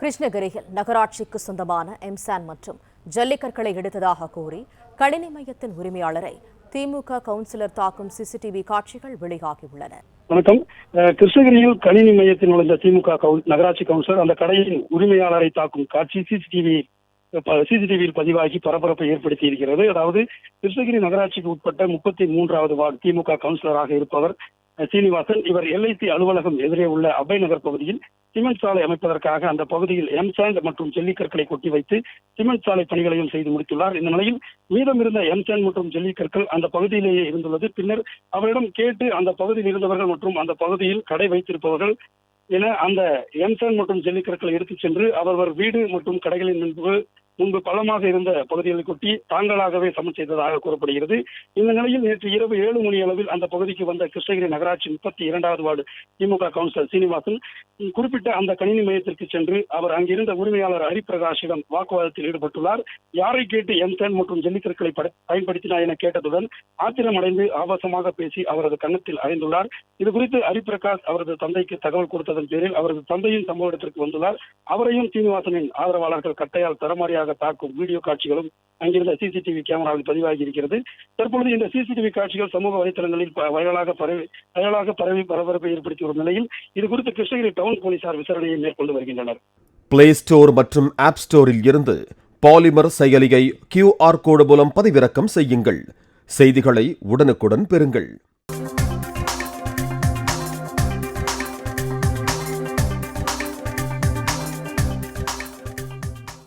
கிருஷ்ணகிரியில் நகராட்சிக்கு சொந்தமான எம்சான் மற்றும் ஜல்லிக்கற்களை எடுத்ததாக கூறி கணினி மையத்தின் உரிமையாளரை திமுக கவுன்சிலர் தாக்கும் சிசிடிவி காட்சிகள் வெளியாகியுள்ளன. வணக்கம். கிருஷ்ணகிரியில் கணினி மையத்தில் நுழைந்த திமுக நகராட்சி கவுன்சிலர் அந்த கடையின் உரிமையாளரை தாக்கும் காட்சி சிசிடிவியில் பதிவாகி பரபரப்பை ஏற்படுத்தி இருக்கிறது. அதாவது கிருஷ்ணகிரி நகராட்சிக்கு உட்பட்ட 33வது வார்டு திமுக கவுன்சிலராக இருப்பவர் சீனிவாசன். இவர் LIC அலுவலகம் எதிரே உள்ள அபய் நகர் பகுதியில் சிமெண்ட் சாலை அமைப்பதற்காக அந்த பகுதியில் எம்சாண்ட் மற்றும் ஜல்லிக்கற்களை கொட்டி வைத்து சிமெண்ட் சாலை பணிகளையும் செய்து முடித்துள்ளார். இந்த நிலையில் மீதமிருந்த எம்சாண்ட் மற்றும் ஜல்லிக்கற்கள் அந்த பகுதியிலேயே இருந்துள்ளது. பின்னர் அவரிடம் கேட்டு அந்த பகுதியில் இருந்தவர்கள் மற்றும் அந்த பகுதியில் கடை வைத்திருப்பவர்கள் என அந்த எம்சாண்ட் மற்றும் ஜல்லிக்கற்களை எடுத்துச் சென்று அவரவர் வீடு மற்றும் கடைகளின் முன்பு பள்ளமாக இருந்த பகுதிகளை கொட்டி தாங்களாகவே சமன் செய்ததாக கூறப்படுகிறது. இந்த நிலையில் நேற்று இரவு 7 மணி அளவில் அந்த பகுதிக்கு வந்த கிருஷ்ணகிரி நகராட்சி 32வது வார்டு திமுக கவுன்சிலர் சீனிவாசன் குறிப்பிட்ட அந்த கணினி மையத்திற்கு சென்று அவர் அங்கிருந்த உரிமையாளர் ஹரிபிரகாஷிடம் வாக்குவாதத்தில் ஈடுபட்டுள்ளார். யாரை கேட்டு எம்சாண்ட் மற்றும் ஜல்லிக்கற்களை பயன்படுத்தினார் என கேட்டதுடன் ஆத்திரமடைந்து ஆபாசமாக பேசி அவரது கன்னத்தில் அறைந்துள்ளார். இதுகுறித்து ஹரிபிரகாஷ் அவரது தந்தைக்கு தகவல் கொடுத்ததன் பேரில் அவரது தந்தையின் சம்பவ இடத்திற்கு வந்துள்ளார். அவரையும் சீனிவாசனின் ஆதரவாளர்கள் கட்டையால் தரமாரியாக தாக்கும் வீடியோ காட்சிகளும் அங்கிருந்த சிசிடிவி கேமராவில் பதிவாகி இருக்கிறது. தற்பொழுது இந்த சிசிடிவி காட்சிகள் சமூக வலைதளங்களில் வைரலாக பரவி பரபரப்பை ஏற்படுத்தி வரும் நிலையில் இது குறித்து கிருஷ்ணகிரி டவுன் போலீசார் விசாரணையை மேற்கொண்டு வருகின்றனர். பிளே ஸ்டோர் மற்றும் ஆப் ஸ்டோரில் இருந்து பாலிமர் செயலியை QR கோடு மூலம் பதிவிறக்கம் செய்யுங்கள். செய்திகளை உடனுக்குடன் பெறுங்கள்.